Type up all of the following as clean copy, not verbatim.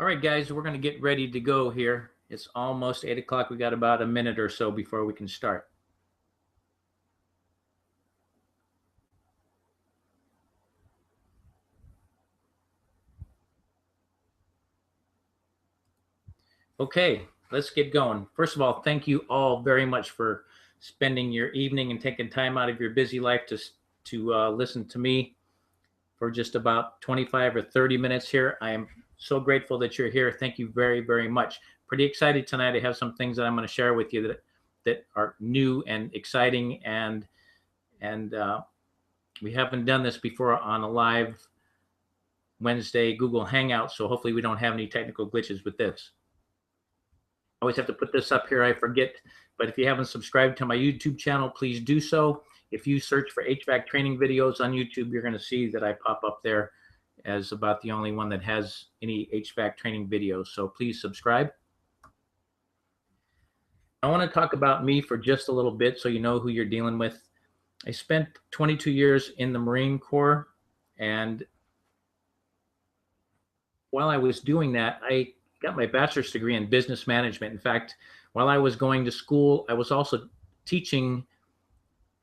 All right, guys, we're going to get ready to go here. It's almost 8 o'clock. We got about a minute or so before we can start. Okay, let's get going. First of all, thank you all very much for spending your evening and taking time out of your busy life to listen to me for just about 25 or 30 minutes here. I am so grateful that you're here. Thank you very, very much. Pretty excited tonight. I have some things that I'm going to share with you that are new and exciting, and we haven't done this before on a live Wednesday Google Hangout, so hopefully we don't have any technical glitches with this. I always have to put this up here. I forget, but if you haven't subscribed to my YouTube channel, please do so. If you search for HVAC training videos on YouTube, you're going to see that I pop up there as about the only one that has any HVAC training videos. So please subscribe. I want to talk about me for just a little bit so you know who you're dealing with. I spent 22 years in the Marine Corps, and while I was doing that, I got my bachelor's degree in business management. In fact, while I was going to school, I was also teaching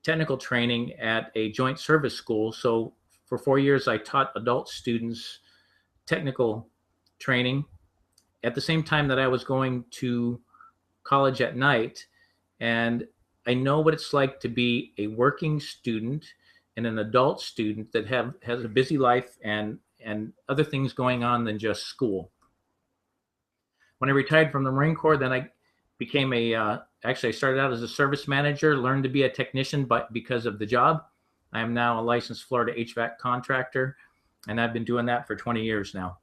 technical training at a joint service school. So for 4 years, I taught adult students technical training at the same time that I was going to college at night. And I know what it's like to be a working student and an adult student that has a busy life and other things going on than just school. When I retired from the Marine Corps, then I became actually I started out as a service manager, learned to be a technician, but because of the job, I am now a licensed Florida HVAC contractor, and I've been doing that for 20 years now.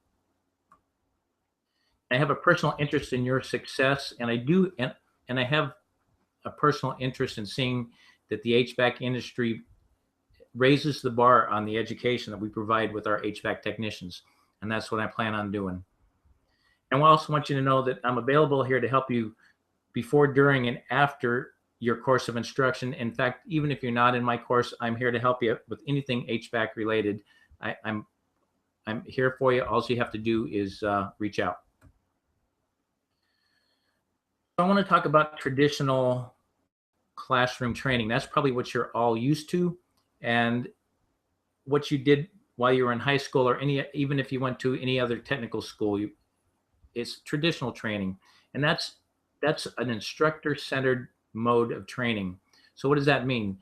I have a personal interest in your success, and I have a personal interest in seeing that the HVAC industry raises the bar on the education that we provide with our HVAC technicians, and that's what I plan on doing. And I also want you to know that I'm available here to help you before, during, and after your course of instruction. In fact, even if you're not in my course, I'm here to help you with anything HVAC related. I'm here for you. All you have to do is reach out. So I want to talk about traditional classroom training. That's probably what you're all used to, and what you did while you were in high school, or even if you went to any other technical school. It's traditional training, and that's an instructor-centered mode of training. So what does that mean?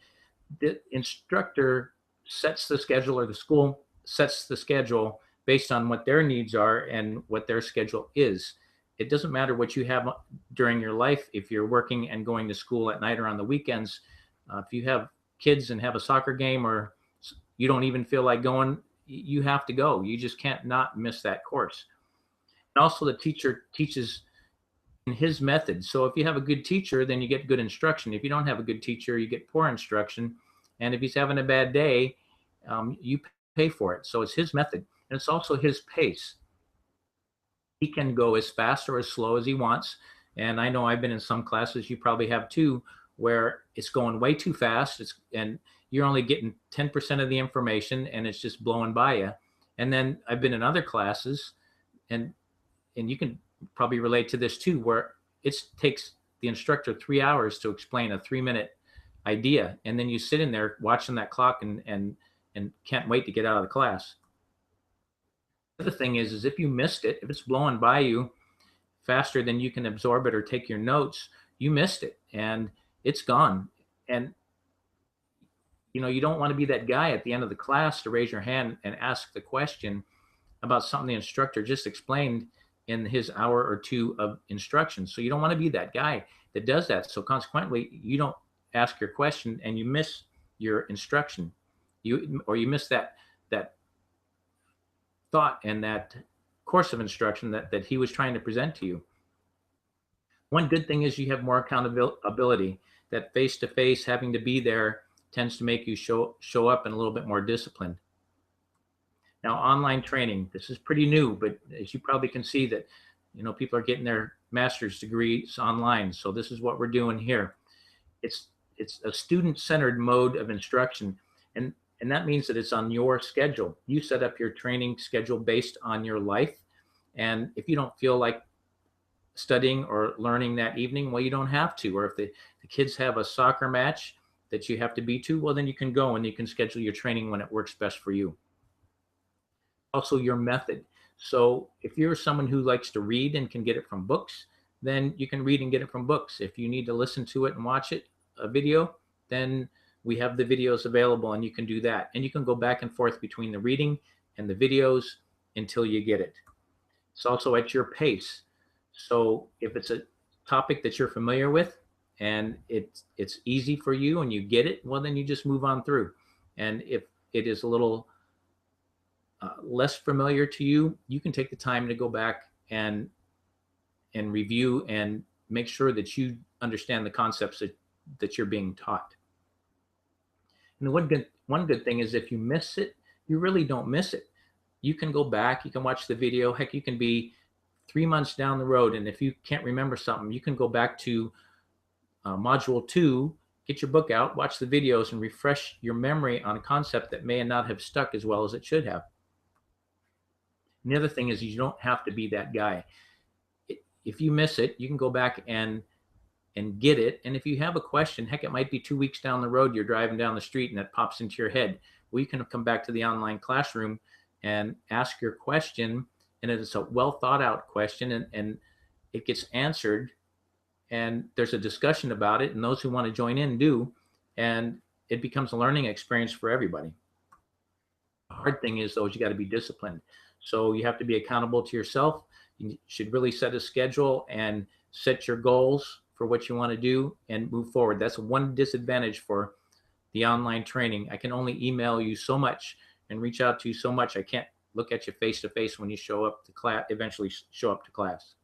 The instructor sets the schedule, or the school sets the schedule based on what their needs are and what their schedule is. It doesn't matter what you have during your life. If you're working and going to school at night or on the weekends, if you have kids and have a soccer game, or you don't even feel like going, you have to go. You just can't not miss that course. And also, the teacher teaches in his method. So if you have a good teacher, then you get good instruction. If you don't have a good teacher, you get poor instruction. And if he's having a bad day, you pay for it. So it's his method, and it's also his pace. He can go as fast or as slow as he wants. And I know I've been in some classes, you probably have too, where it's going way too fast, and you're only getting 10% of the information, and it's just blowing by you. And then I've been in other classes, and you can probably relate to this too, where it takes the instructor 3 hours to explain a 3-minute idea, and then you sit in there watching that clock and can't wait to get out of the class. The other thing is if you missed it, if it's blowing by you faster than you can absorb it or take your notes, you missed it and it's gone. And you don't want to be that guy at the end of the class to raise your hand and ask the question about something the instructor just explained in his hour or two of instruction. So you don't want to be that guy that does that. So consequently, you don't ask your question and you miss your instruction. You miss that thought and that course of instruction that he was trying to present to you. One good thing is you have more accountability. That face-to-face, having to be there, tends to make you show up and a little bit more disciplined. Now, online training, this is pretty new, but as you probably can see that, people are getting their master's degrees online. So this is what we're doing here. It's a student-centered mode of instruction, and that means that it's on your schedule. You set up your training schedule based on your life, And if you don't feel like studying or learning that evening, well, you don't have to. Or if the kids have a soccer match that you have to be to, well, then you can go and you can schedule your training when it works best for you. Also, your method. So if you're someone who likes to read and can get it from books, then you can read and get it from books. If you need to listen to it and watch it, a video, then we have the videos available and you can do that. And you can go back and forth between the reading and the videos until you get it. It's also at your pace. So if it's a topic that you're familiar with and it's easy for you and you get it, well, then you just move on through. And if it is a little less familiar to you, you can take the time to go back and review and make sure that you understand the concepts that you're being taught. And one good thing is if you miss it, you really don't miss it. You can go back, you can watch the video. Heck, you can be 3 months down the road, and if you can't remember something, you can go back to module 2, get your book out, watch the videos, and refresh your memory on a concept that may not have stuck as well as it should have. And the other thing is you don't have to be that guy. If you miss it, you can go back and get it. And if you have a question, heck, it might be 2 weeks down the road, you're driving down the street and it pops into your head. Well, you can come back to the online classroom and ask your question, and it's a well thought out question, and it gets answered, and there's a discussion about it, and those who want to join in do, and it becomes a learning experience for everybody. The hard thing is, though, is you got to be disciplined. So you have to be accountable to yourself. You should really set a schedule and set your goals for what you want to do and move forward. That's one disadvantage for the online training. I can only email you so much and reach out to you so much. I can't look at you face to face when you show up to class, eventually show up to class.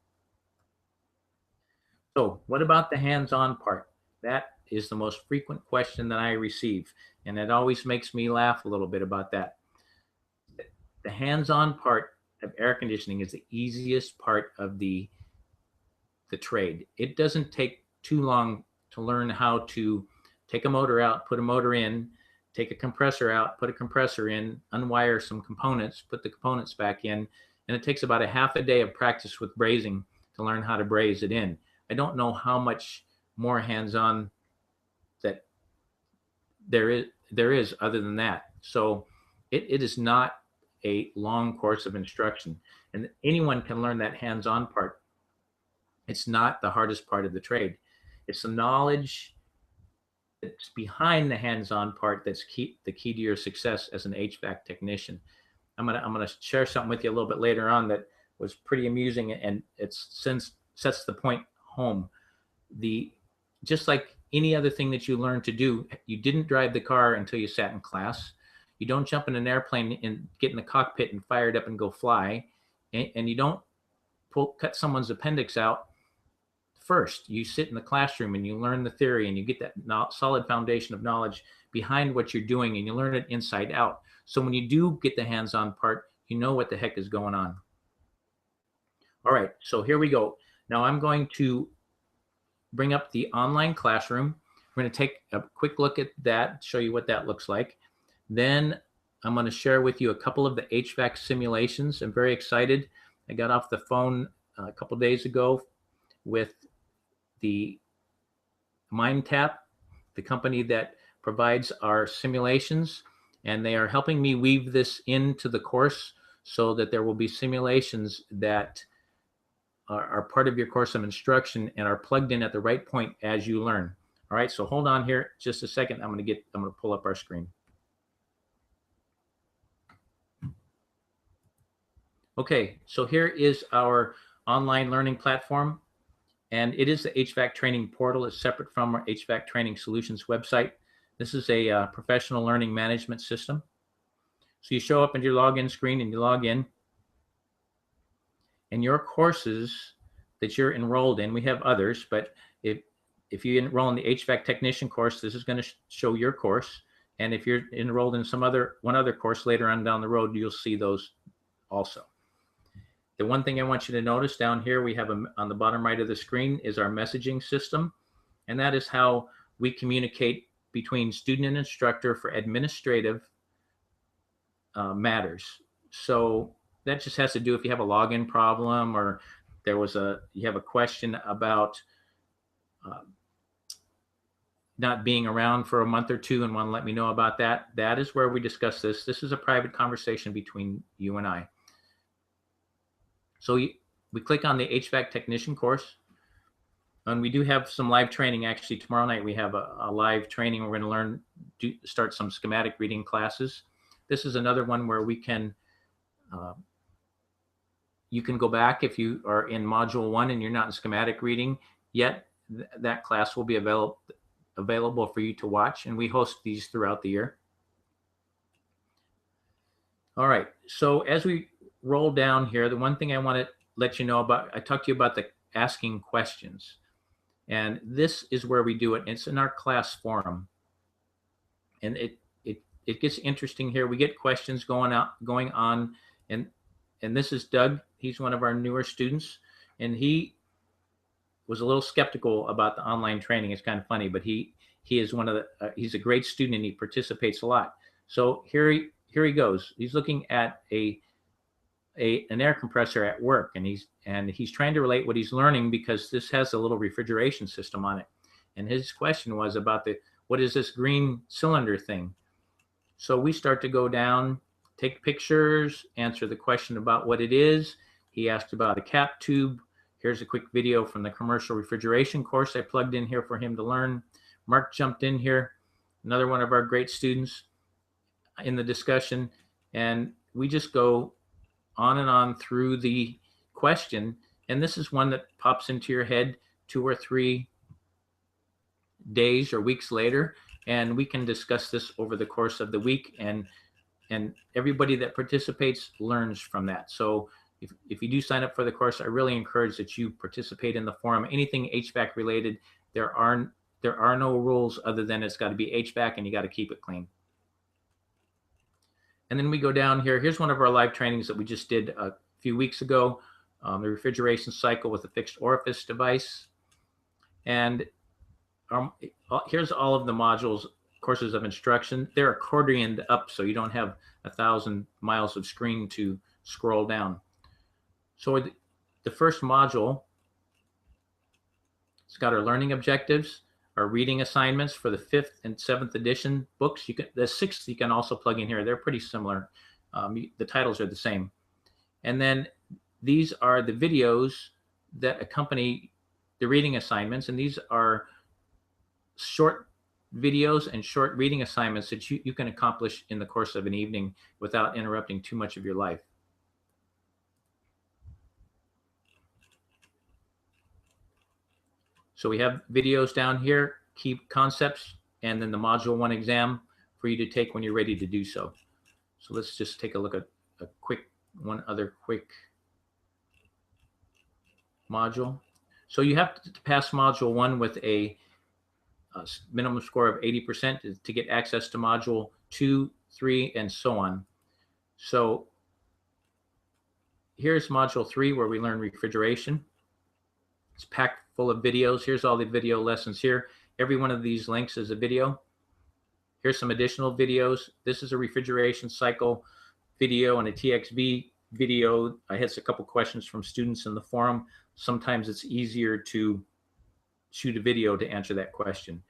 So what about the hands-on part? That is the most frequent question that I receive, and it always makes me laugh a little bit about that. The hands-on part of air conditioning is the easiest part of the trade. It doesn't take too long to learn how to take a motor out, put a motor in, take a compressor out, put a compressor in, unwire some components, put the components back in, and it takes about a half a day of practice with brazing to learn how to braze it in. I don't know how much more hands-on that there is other than that. So it is not a long course of instruction, and anyone can learn that hands-on part. It's not the hardest part of the trade. It's the knowledge that's behind the hands-on part that's the key to your success as an HVAC technician. I'm gonna share something with you a little bit later on that was pretty amusing, and it sets the point home. Just like any other thing that you learn to do, you didn't drive the car until you sat in class. You don't jump in an airplane and get in the cockpit and fire it up and go fly, and you don't cut someone's appendix out first. You sit in the classroom and you learn the theory and you get that solid foundation of knowledge behind what you're doing, and you learn it inside out. So when you do get the hands-on part, you know what the heck is going on. All right, so here we go. Now I'm going to bring up the online classroom. We're going to take a quick look at that, show you what that looks like. Then I'm going to share with you a couple of the HVAC simulations. I'm very excited. I got off the phone a couple days ago with the MindTap, the company that provides our simulations, and they are helping me weave this into the course so that there will be simulations that are part of your course of instruction and are plugged in at the right point as you learn. All right, so hold on here just a second. I'm going to pull up our screen. Okay, so here is our online learning platform, and it is the HVAC training portal. It's separate from our HVAC training solutions website. This is a professional learning management system. So you show up in your login screen and you log in, and your courses that you're enrolled in, we have others, but if you enroll in the HVAC technician course, this is going to show your course. And if you're enrolled in one other course later on down the road, you'll see those also. The one thing I want you to notice down here, we have on the bottom right of the screen is our messaging system. And that is how we communicate between student and instructor for administrative matters. So that just has to do if you have a login problem, or you have a question about uh, not being around for a month or two and want to let me know about that. That is where we discuss this. This is a private conversation between you and I. So we click on the HVAC technician course, and we do have some live training. Actually, tomorrow night we have a live training. We're going to start some schematic reading classes. This is another one where you can go back if you are in module 1 and you're not in schematic reading yet. That class will be available for you to watch, and we host these throughout the year. All right, so as we roll down here, the one thing I want to let you know about, I talked to you about the asking questions, and this is where we do it. It's in our class forum, and it gets interesting here. We get questions going on, and this is Doug. He's one of our newer students, and he was a little skeptical about the online training. It's kind of funny, but he is one of the he's a great student, and he participates a lot. So here he goes. He's looking at an air compressor at work, and he's trying to relate what he's learning, because this has a little refrigeration system on it. And his question was about what is this green cylinder thing? So we start to go down, take pictures, answer the question about what it is. He asked about a cap tube. Here's a quick video from the commercial refrigeration course I plugged in here for him to learn. Mark jumped in here, another one of our great students in the discussion, and we just go on and on through the question. And this is one that pops into your head 2 or 3 days or weeks later, and we can discuss this over the course of the week, and everybody that participates learns from that. So if you do sign up for the course, I really encourage that you participate in the forum. Anything HVAC related, there are no rules other than it's got to be HVAC, and you got to keep it clean. And then we go down here. Here's one of our live trainings that we just did a few weeks ago, the refrigeration cycle with a fixed orifice device. And here's all of the modules, courses of instruction. They're accordioned up, so you don't have 1,000 miles of screen to scroll down. So the first module, it's got our learning objectives, our reading assignments for the 5th and 7th edition books. The 6th you can also plug in here. They're pretty similar. The titles are the same. And then these are the videos that accompany the reading assignments, and these are short videos and short reading assignments that you can accomplish in the course of an evening without interrupting too much of your life. So we have videos down here, key concepts, and then the module 1 exam for you to take when you're ready to do so. So let's just take a look at one other quick module. So you have to pass module 1 with a minimum score of 80% to get access to module 2, 3, and so on. So here's module 3, where we learn refrigeration. It's packed full of videos. Here's all the video lessons here. Every one of these links is a video. Here's some additional videos. This is a refrigeration cycle video and a TXV video. I had a couple questions from students in the forum. Sometimes it's easier to shoot a video to answer that question.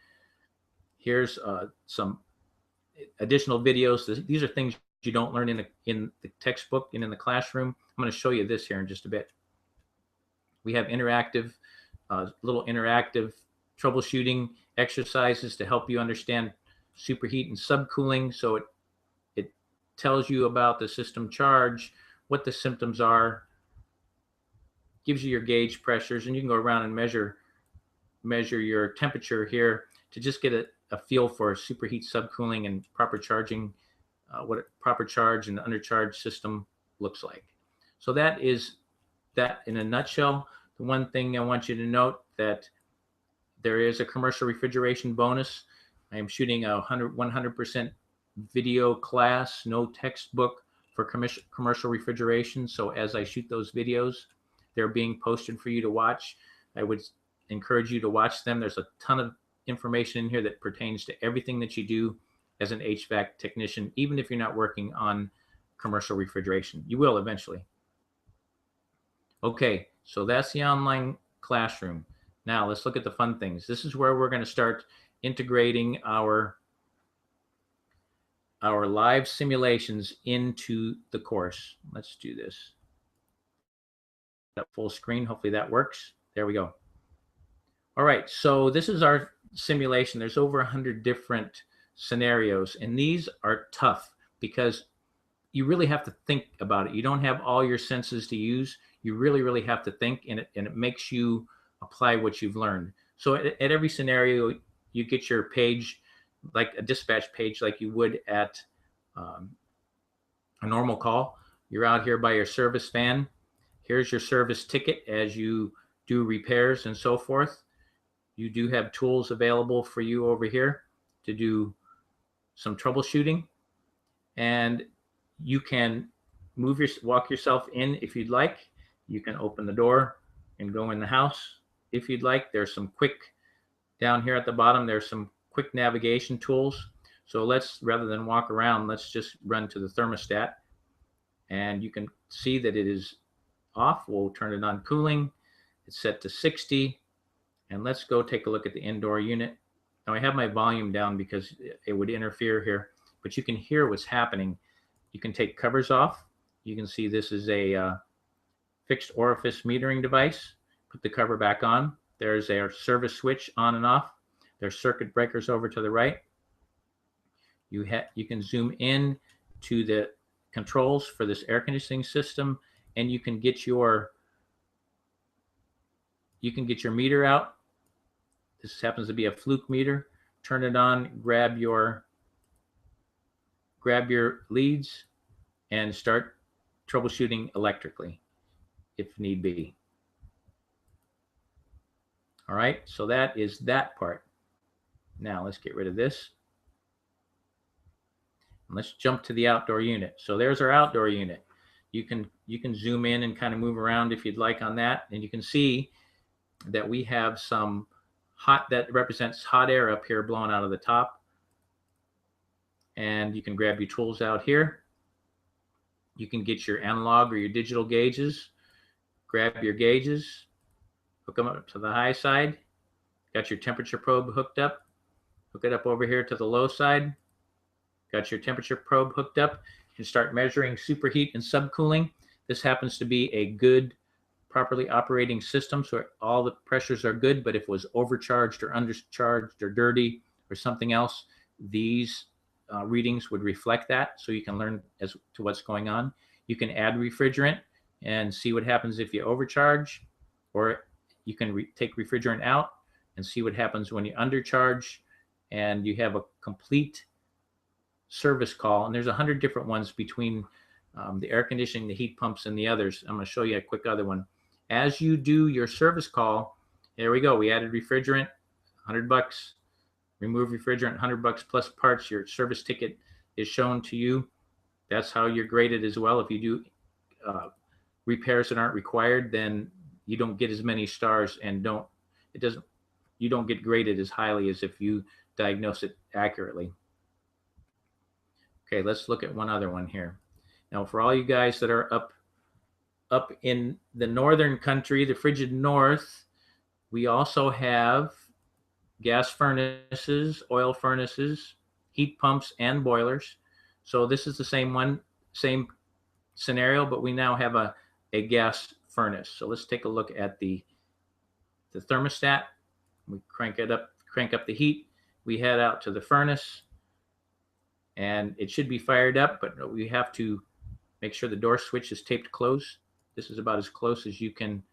Here's some additional videos. These are things you don't learn in the textbook and in the classroom. I'm going to show you this here in just a bit. We have little interactive troubleshooting exercises to help you understand superheat and subcooling. So it tells you about the system charge, what the symptoms are, gives you your gauge pressures, and you can go around and measure your temperature here to just get a feel for superheat, subcooling, and proper charging, what a proper charge and undercharge system looks like. So that is that in a nutshell. The one thing I want you to note that there is a commercial refrigeration bonus. I am shooting a 100% video class, no textbook, for commercial refrigeration. So as I shoot those videos, they're being posted for you to watch. I would encourage you to watch them. There's a ton of information in here that pertains to everything that you do as an HVAC technician, even if you're not working on commercial refrigeration. You will eventually. Okay, so that's the online classroom. Now let's look at the fun things. This is where we're going to start integrating our live simulations into the course. Let's do this. Full screen, hopefully that works. There we go. All right, so this is our simulation. There's over 100 different scenarios, and these are tough because you really have to think about it. You don't have all your senses to use. You really have to think, and it makes you apply what you've learned. So at every scenario, you get your page, like a dispatch page, like you would at a normal call. You're out here by your service van. Here's your service ticket as you do repairs and so forth. You do have tools available for you over here to do some troubleshooting, and you can walk yourself in if you'd like. You can open the door and go in the house if you'd like. There's some quick, down here at the bottom, there's some quick navigation tools. So rather than walk around, let's just run to the thermostat, and you can see that it is off. We'll turn it on cooling. It's set to 60. And let's go take a look at the indoor unit. Now I have my volume down because it would interfere here, but you can hear what's happening. You can take covers off. You can see this is a fixed orifice metering device. Put the cover back on. There's a service switch on and off. There's circuit breakers over to the right. You can zoom in to the controls for this air conditioning system, and you can get your meter out. This happens to be a fluke meter. Turn it on, grab your leads, and start troubleshooting electrically if need be. All right, so that is that part. Now let's get rid of this. And let's jump to the outdoor unit. So there's our outdoor unit. You can zoom in and kind of move around if you'd like on that, and you can see that we have some that represents hot air up here blowing out of the top. And you can grab your tools out here. You can get your analog or your digital gauges. Grab your gauges, hook them up to the high side. Got your temperature probe hooked up. Hook it up over here to the low side. Got your temperature probe hooked up. You can start measuring superheat and subcooling. This happens to be a good, properly operating system, so all the pressures are good, but if it was overcharged or undercharged or dirty or something else, these readings would reflect that, so you can learn as to what's going on. You can add refrigerant and see what happens if you overcharge, or you can take refrigerant out and see what happens when you undercharge, and you have a complete service call. And there's 100 different ones between the air conditioning, the heat pumps, and the others. I'm going to show you a quick other one. As you do your service call, there we go. We added refrigerant, $100. Remove refrigerant, $100 plus parts. Your service ticket is shown to you. That's how you're graded as well. If you do repairs that aren't required, then you don't get as many stars, and you don't get graded as highly as if you diagnose it accurately. Okay, let's look at one other one here. Now, for all you guys that are up in the northern country, the frigid north, we also have gas furnaces, oil furnaces, heat pumps, and boilers. So this is the same scenario, but we now have a gas furnace. So let's take a look at the thermostat. We crank up the heat. We head out to the furnace, and it should be fired up, but we have to make sure the door switch is taped closed. This is about as close as you can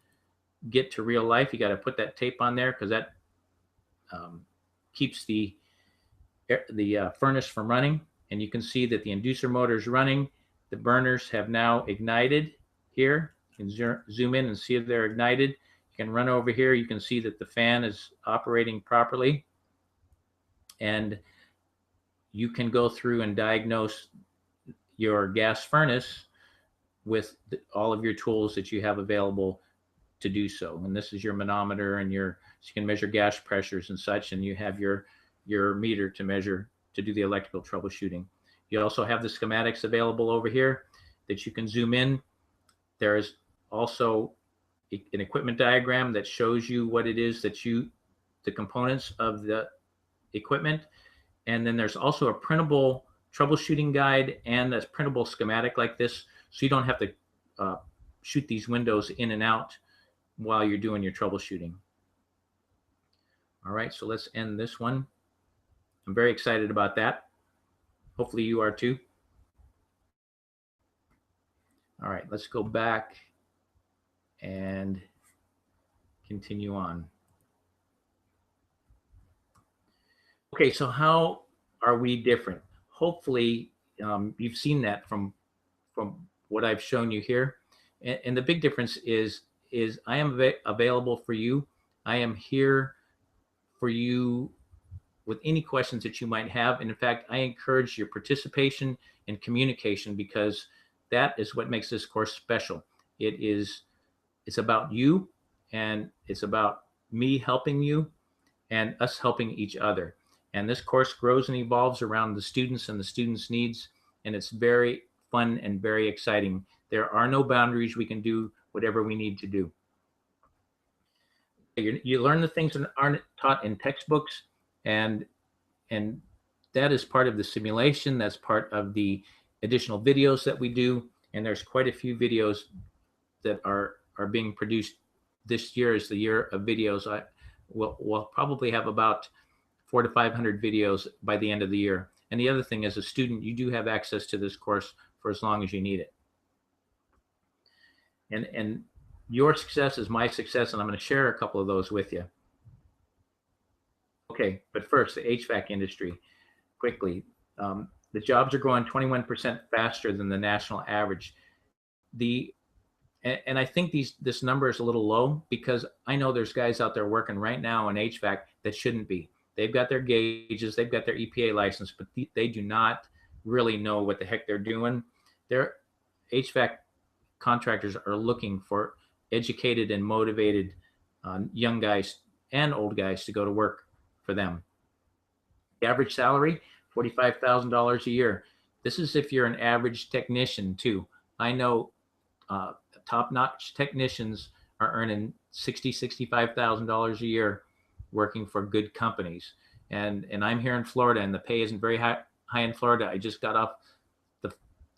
get to real life. You got to put that tape on there because that keeps the furnace from running. And you can see that the inducer motor is running. The burners have now ignited here. You can zoom in and see if they're ignited. You can run over here. You can see that the fan is operating properly. And you can go through and diagnose your gas furnace with all of your tools that you have available to do so. And this is your manometer, and so you can measure gas pressures and such, and you have your meter to measure, to do the electrical troubleshooting. You also have the schematics available over here. that you can zoom in. There's also an equipment diagram that shows you what it is that the components of the equipment. And then there's also a printable troubleshooting guide and a printable schematic like this, so you don't have to shoot these windows in and out while you're doing your troubleshooting. All right, so let's end this one. I'm very excited about that. Hopefully you are too. All right, let's go back and continue on. Okay, so how are we different? Hopefully you've seen that from what I've shown you here. And the big difference is I am available for you. I am here for you with any questions that you might have. And in fact, I encourage your participation and communication, because that is what makes this course special. It's about you, and it's about me helping you and us helping each other. And this course grows and evolves around the students and the students' needs, and it's very fun and very exciting. There are no boundaries. We can do whatever we need to do. You learn the things that aren't taught in textbooks, and that is part of the simulation. That's part of the additional videos that we do, and there's quite a few videos that are being produced. This year is the year of videos. We'll probably have about 400 to 500 videos by the end of the year. And the other thing, as a student, you do have access to this course for as long as you need it. And your success is my success, and I'm going to share a couple of those with you. Okay, but first, the HVAC industry, quickly. The jobs are growing 21% faster than the national average. And I think this number is a little low, because I know there's guys out there working right now in HVAC that shouldn't be. They've got their gauges, they've got their EPA license, but they do not really know what the heck they're doing. Their HVAC contractors are looking for educated and motivated young guys and old guys to go to work for them. The average salary, $45,000 a year. This is if you're an average technician too. I know top-notch technicians are earning $60,000, $65,000 a year working for good companies. And I'm here in Florida, and the pay isn't very high in Florida. I just got off the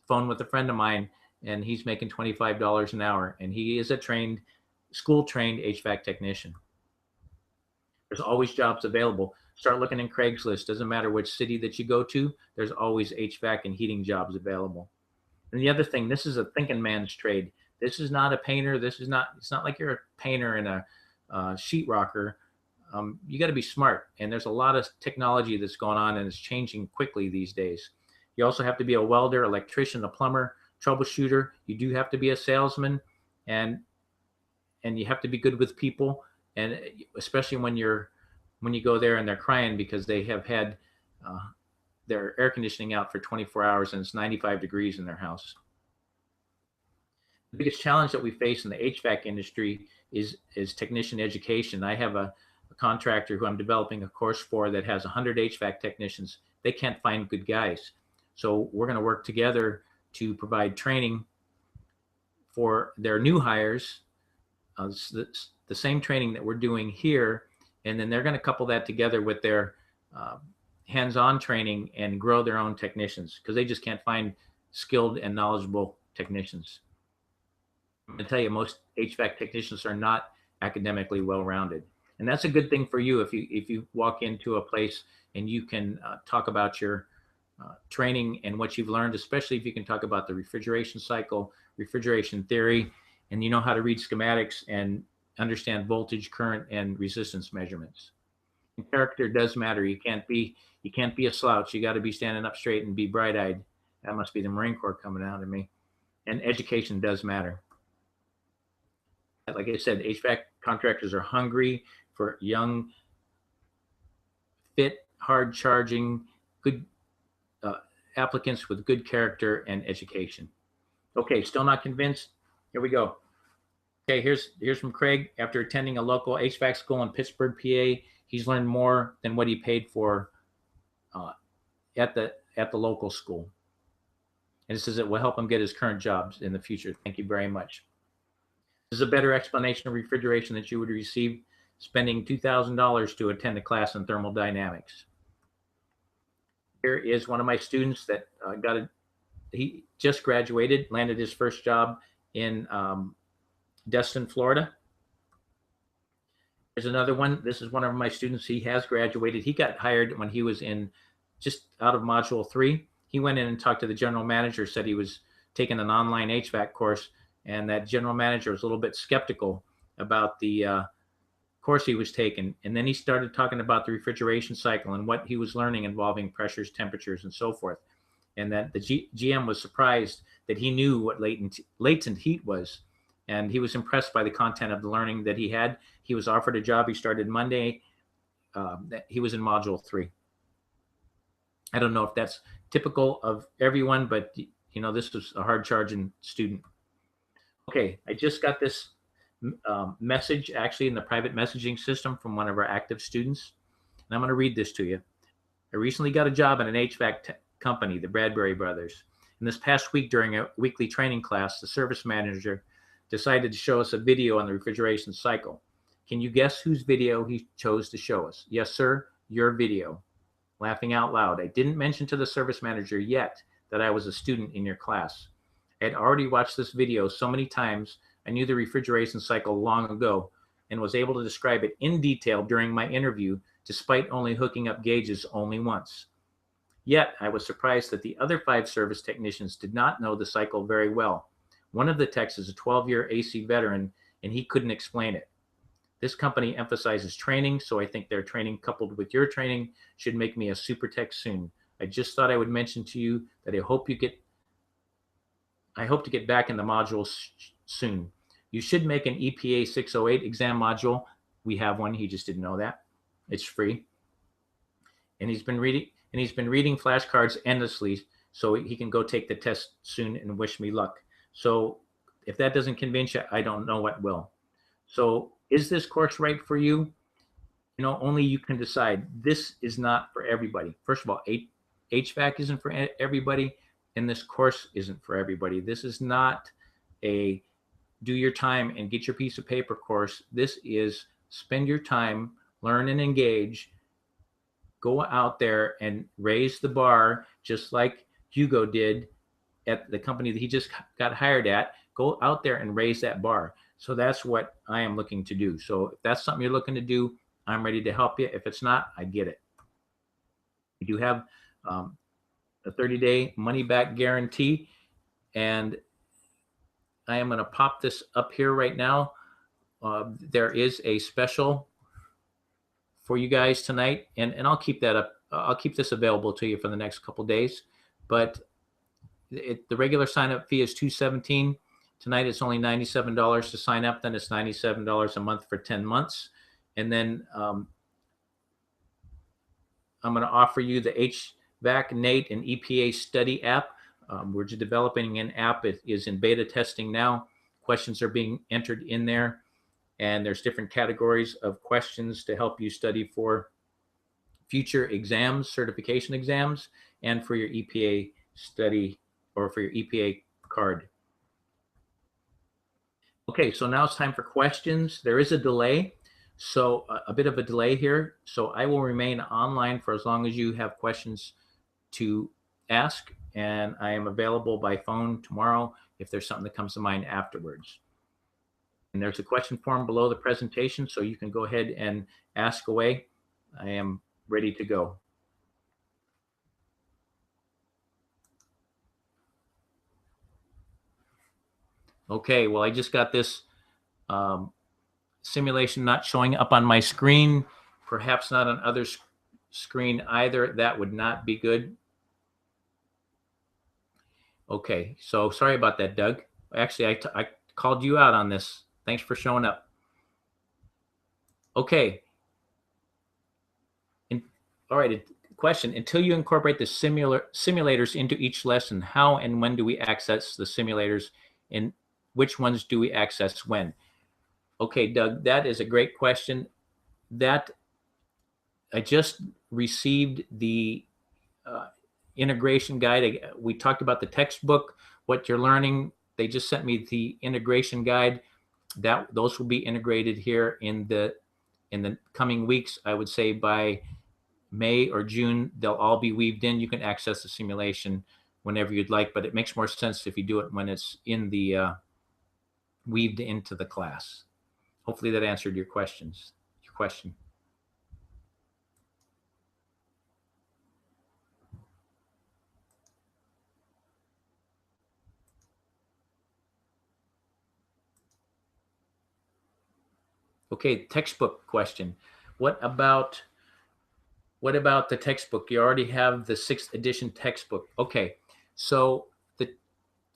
phone with a friend of mine, and he's making $25 an hour, and he is a school-trained HVAC technician. There's always jobs available. Start looking in Craigslist. Doesn't matter which city that you go to, there's always HVAC and heating jobs available. And the other thing, this is a thinking man's trade. This is not a painter. It's not like you're a painter and a sheetrocker. You got to be smart, and there's a lot of technology that's going on, and it's changing quickly these days. You also have to be a welder, electrician, a plumber, troubleshooter. You do have to be a salesman, and you have to be good with people, and especially when you go there and they're crying because they have had their air conditioning out for 24 hours and it's 95 degrees in their house. The biggest challenge that we face in the HVAC industry is technician education. I have a contractor who I'm developing a course for that has 100 HVAC technicians. They can't find good guys. So we're going to work together to provide training for their new hires, the same training that we're doing here, and then they're going to couple that together with their hands-on training and grow their own technicians, because they just can't find skilled and knowledgeable technicians. I'm going to tell you, most HVAC technicians are not academically well-rounded. And that's a good thing for you if you walk into a place and you can talk about your training and what you've learned, especially if you can talk about the refrigeration cycle, refrigeration theory, and you know how to read schematics and understand voltage, current, and resistance measurements. And character does matter. You can't be a slouch. You got to be standing up straight and be bright-eyed. That must be the Marine Corps coming out of me. And education does matter. Like I said, HVAC contractors are hungry for young, fit, hard-charging, good applicants with good character and education. Okay, still not convinced? Here we go. Okay, here's from Craig. After attending a local HVAC school in Pittsburgh, PA, he's learned more than what he paid for at the local school. And it says it will help him get his current jobs in the future. Thank you very much. This is a better explanation of refrigeration that you would receive spending $2,000 to attend a class in thermodynamics. Here is one of my students that he just graduated, landed his first job in Destin, Florida. There's another one. This is one of my students. He has graduated. He got hired when he was in just out of module 3. He went in and talked to the general manager, said he was taking an online HVAC course, and that general manager was a little bit skeptical about the course he was taking. And then he started talking about the refrigeration cycle and what he was learning involving pressures, temperatures, and so forth. And that the GM was surprised that he knew what latent heat was. And he was impressed by the content of the learning that he had. He was offered a job. He started Monday. He was in module 3. I don't know if that's typical of everyone, but this was a hard charging student. Okay, I just got this message actually in the private messaging system from one of our active students. And I'm going to read this to you. I recently got a job at an HVAC company, the Bradbury Brothers. And this past week during a weekly training class, the service manager decided to show us a video on the refrigeration cycle. Can you guess whose video he chose to show us? Yes, sir, your video. Laughing out loud. I didn't mention to the service manager yet that I was a student in your class. I had already watched this video so many times, I knew the refrigeration cycle long ago and was able to describe it in detail during my interview, despite only hooking up gauges only once. Yet, I was surprised that the other 5 service technicians did not know the cycle very well. One of the techs is a 12-year AC veteran, and he couldn't explain it. This company emphasizes training, so I think their training coupled with your training should make me a super tech soon. I just thought I would mention to you that I hope to get back in the modules soon. You should make an EPA 608 exam module. We have one. He just didn't know that. It's free. And he's been reading flashcards endlessly, so he can go take the test soon and wish me luck. So if that doesn't convince you, I don't know what will. So is this course right for you? Only you can decide. This is not for everybody. First of all, HVAC isn't for everybody, and this course isn't for everybody. This is not a do your time and get your piece of paper course. This is spend your time, learn and engage, go out there and raise the bar, just like Hugo did at the company that he just got hired at. Go out there and raise that bar. So that's what I am looking to do. So if that's something you're looking to do, I'm ready to help you. If it's not, I get it. We do have a 30-day money-back guarantee, and I am going to pop this up here right now. There is a special for you guys tonight, and I'll keep that up. I'll keep this available to you for the next couple days. But the regular sign-up fee is $217. Tonight it's only $97 to sign up. Then it's $97 a month for 10 months. And then I'm going to offer you the HVAC, NATE, and EPA study app. We're just developing an app. It is in beta testing now. Questions are being entered in there. And there's different categories of questions to help you study for future exams, certification exams, and for your EPA study or for your EPA card. Okay, so now it's time for questions. There is a delay, so a bit of a delay here. So I will remain online for as long as you have questions to ask, and I am available by phone tomorrow if there's something that comes to mind afterwards. And there's a question form below the presentation, so you can go ahead and ask away. I am ready to go. Okay, well, I just got this simulation not showing up on my screen, perhaps not on other screen either. That would not be good. Okay, so sorry about that, Doug. Actually, I called you out on this. Thanks for showing up. Okay. All right, question. Until you incorporate the simulators into each lesson, how and when do we access the simulators, and which ones do we access when? Okay, Doug, that is a great question. That I just received the integration guide. We talked about the textbook, what you're learning. They just sent me the integration guide. Those will be integrated here in the coming weeks. I would say by May or June, they'll all be weaved in. You can access the simulation whenever you'd like, but it makes more sense if you do it when it's in the weaved into the class. Hopefully that answered your question. Okay, textbook question. What about the textbook? You already have the 6th edition textbook. Okay, so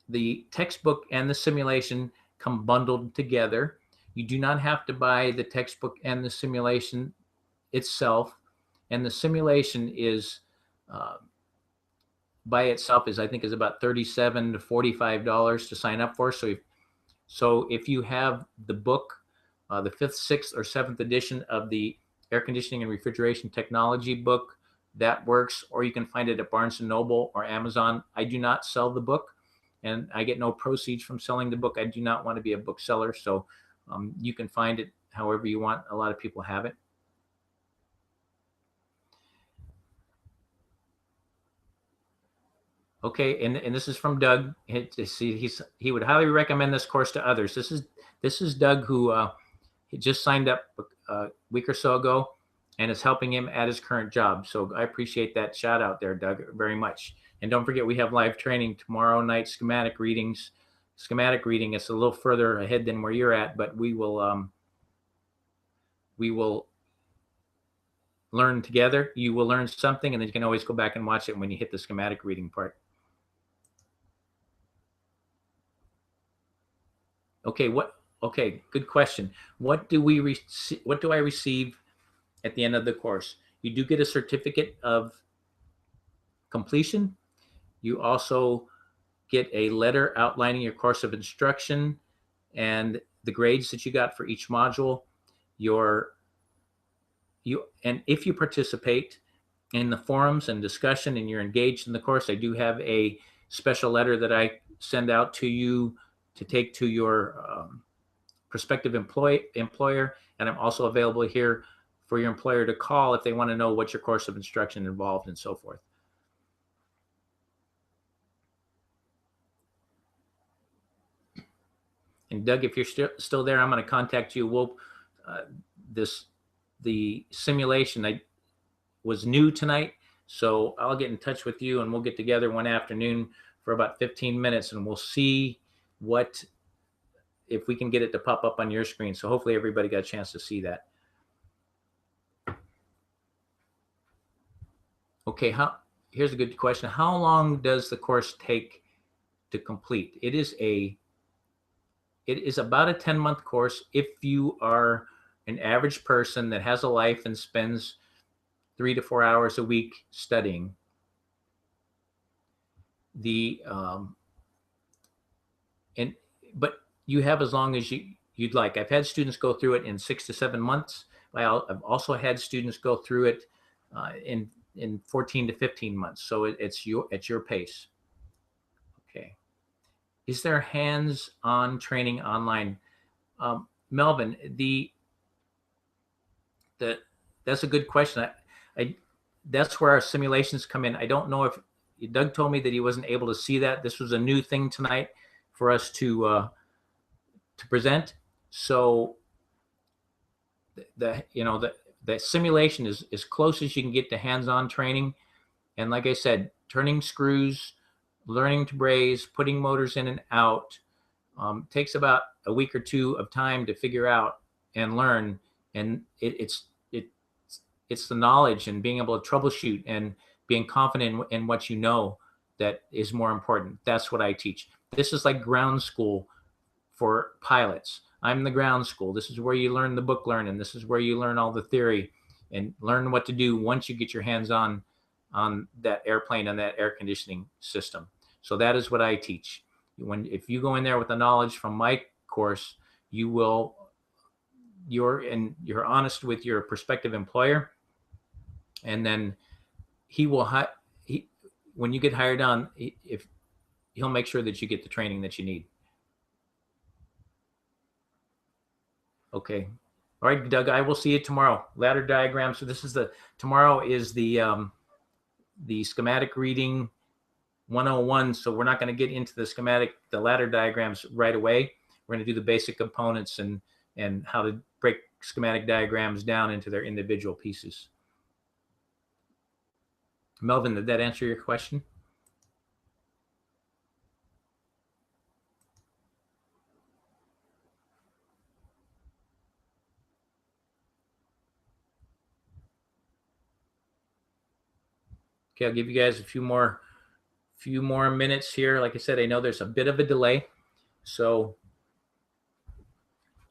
the textbook and the simulation come bundled together. You do not have to buy the textbook and the simulation itself. And the simulation is by itself I think is about $37 to $45 to sign up for. So if you have the book, the 5th, 6th, or 7th edition of the air conditioning and refrigeration technology book, that works. Or you can find it at Barnes & Noble or Amazon. I do not sell the book, and I get no proceeds from selling the book. I do not want to be a bookseller, so you can find it however you want. A lot of people have it. Okay, and this is from Doug. He would highly recommend this course to others. This is Doug, who he just signed up a week or so ago, and is helping him at his current job. So I appreciate that shout out there, Doug, very much. And don't forget, we have live training tomorrow night, schematic reading. It's a little further ahead than where you're at, but we will learn together. You will learn something, and then you can always go back and watch it when you hit the schematic reading part. Okay, good question. What do I receive at the end of the course? You do get a certificate of completion. You also get a letter outlining your course of instruction and the grades that you got for each module. And if you participate in the forums and discussion and you're engaged in the course, I do have a special letter that I send out to you to take to your prospective employer. And I'm also available here for your employer to call if they want to know what your course of instruction involved and so forth. And Doug, if you're still there, I'm going to contact you. The simulation was new tonight, so I'll get in touch with you and we'll get together one afternoon for about 15 minutes and we'll see if we can get it to pop up on your screen. So hopefully everybody got a chance to see that. Okay, here's a good question. How long does the course take to complete? It is about a 10-month course if you are an average person that has a life and spends 3 to 4 hours a week studying. But you have as long as you'd like. I've had students go through it in 6 to 7 months. I've also had students go through it in 14 to 15 months. So it's your pace. Okay. Is there hands-on training online? Melvin, that's a good question. That's where our simulations come in. I don't know if Doug told me that he wasn't able to see that. This was a new thing tonight for us to present. So the simulation is as close as you can get to hands-on training. And like I said, turning screws, learning to braze, putting motors in and out, takes about a week or two of time to figure out and learn. And it's the knowledge and being able to troubleshoot and being confident in what you know that is more important. That's what I teach. This is like ground school for pilots. I'm the ground school. This is where you learn the book learning. This is where you learn all the theory and learn what to do once you get your hands on that airplane and that air conditioning system. So that is what I teach. If you go in there with the knowledge from my course, you're honest with your prospective employer, and then when you get hired on, if he'll make sure that you get the training that you need. Okay. All right, Doug, I will see you tomorrow. Ladder diagram. So this is tomorrow is the schematic reading 101. So we're not going to get into the ladder diagrams right away. We're going to do the basic components and how to break schematic diagrams down into their individual pieces. Melvin, did that answer your question? Okay, I'll give you guys a few more minutes here. Like I said, I know there's a bit of a delay, so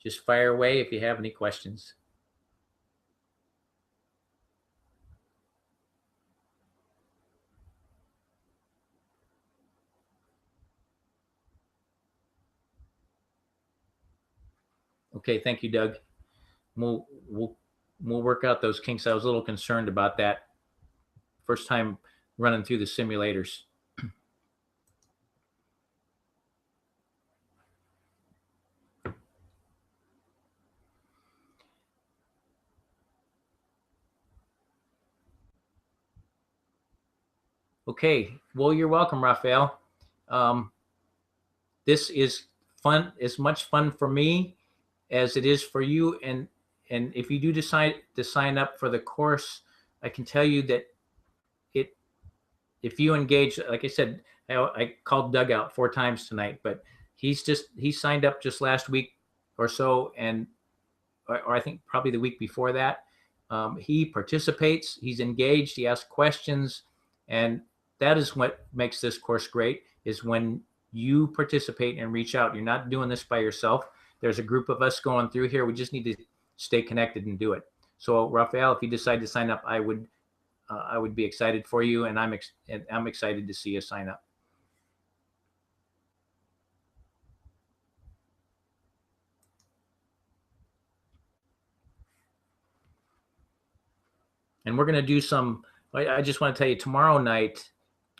just fire away if you have any questions. Okay, thank you, Doug. We'll work out those kinks. I was a little concerned about that first time running through the simulators. Okay, well, you're welcome, Raphael. This is fun, as much fun for me as it is for you. And if you do decide to sign up for the course, I can tell you that if you engage, like I said, I called Doug out 4 times tonight, but he signed up just last week or so, or I think probably the week before that. He participates, he's engaged, he asks questions, and that is what makes this course great, is when you participate and reach out. You're not doing this by yourself. There's a group of us going through here. We just need to stay connected and do it. So Raphael, if you decide to sign up, I would be excited for you, and I'm excited to see you sign up. And we're going to do I just want to tell you, tomorrow night,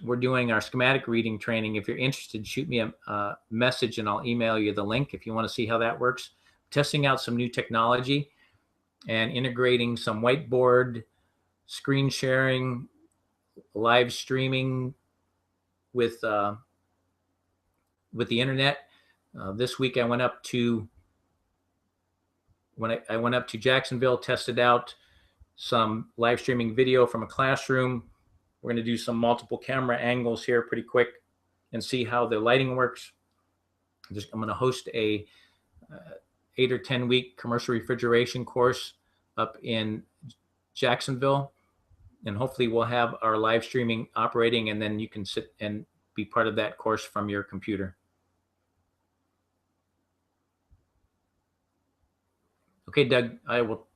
we're doing our schematic reading training. If you're interested, shoot me a message and I'll email you the link if you want to see how that works. Testing out some new technology and integrating some whiteboard, screen sharing, live streaming with the internet. This week I went up to Jacksonville, tested out some live streaming video from a classroom. We're going to do some multiple camera angles here pretty quick and see how the lighting works. I'm going to host a 8 or 10 week commercial refrigeration course up in Jacksonville, and hopefully we'll have our live streaming operating, and then you can sit and be part of that course from your computer. Okay, Doug, I will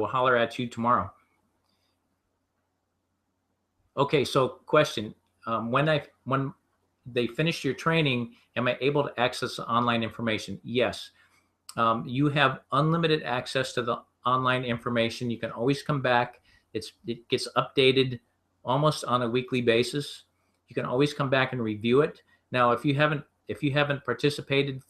holler at you tomorrow. Okay, so question, when they finish your training, am I able to access the online information? Yes. You have unlimited access to the online information. You can always come back. It gets updated almost on a weekly basis. You can always come back and review it. Now, if you haven't participated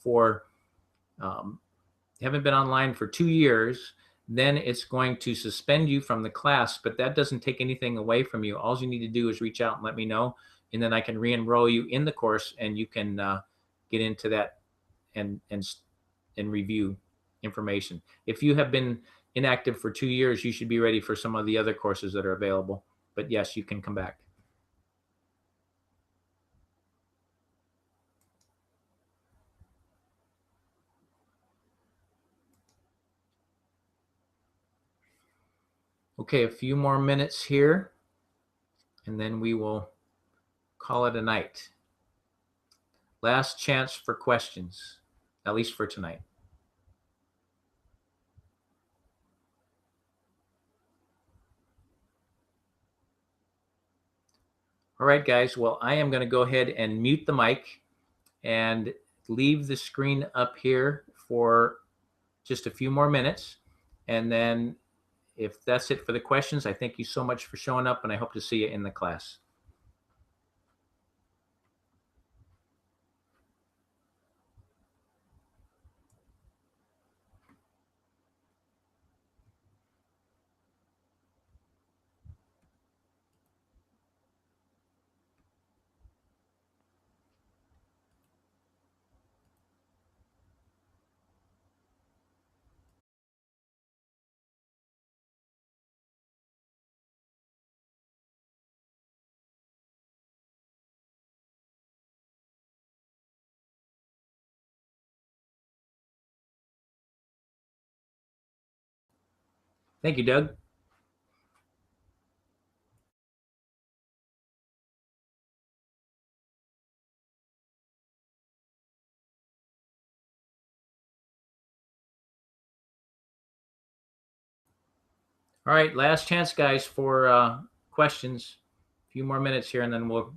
haven't been online for 2 years, then it's going to suspend you from the class, but that doesn't take anything away from you. All you need to do is reach out and let me know, and then I can re-enroll you in the course, and you can get into that and review information. If you have been inactive for 2 years, you should be ready for some of the other courses that are available. But yes, you can come back. Okay, a few more minutes here, and then we will call it a night. Last chance for questions, at least for tonight. All right, guys. Well, I am going to go ahead and mute the mic and leave the screen up here for just a few more minutes. And then if that's it for the questions, I thank you so much for showing up, and I hope to see you in the class. Thank you, Doug. All right, last chance, guys, for questions. A few more minutes here, and then we'll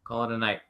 call it a night.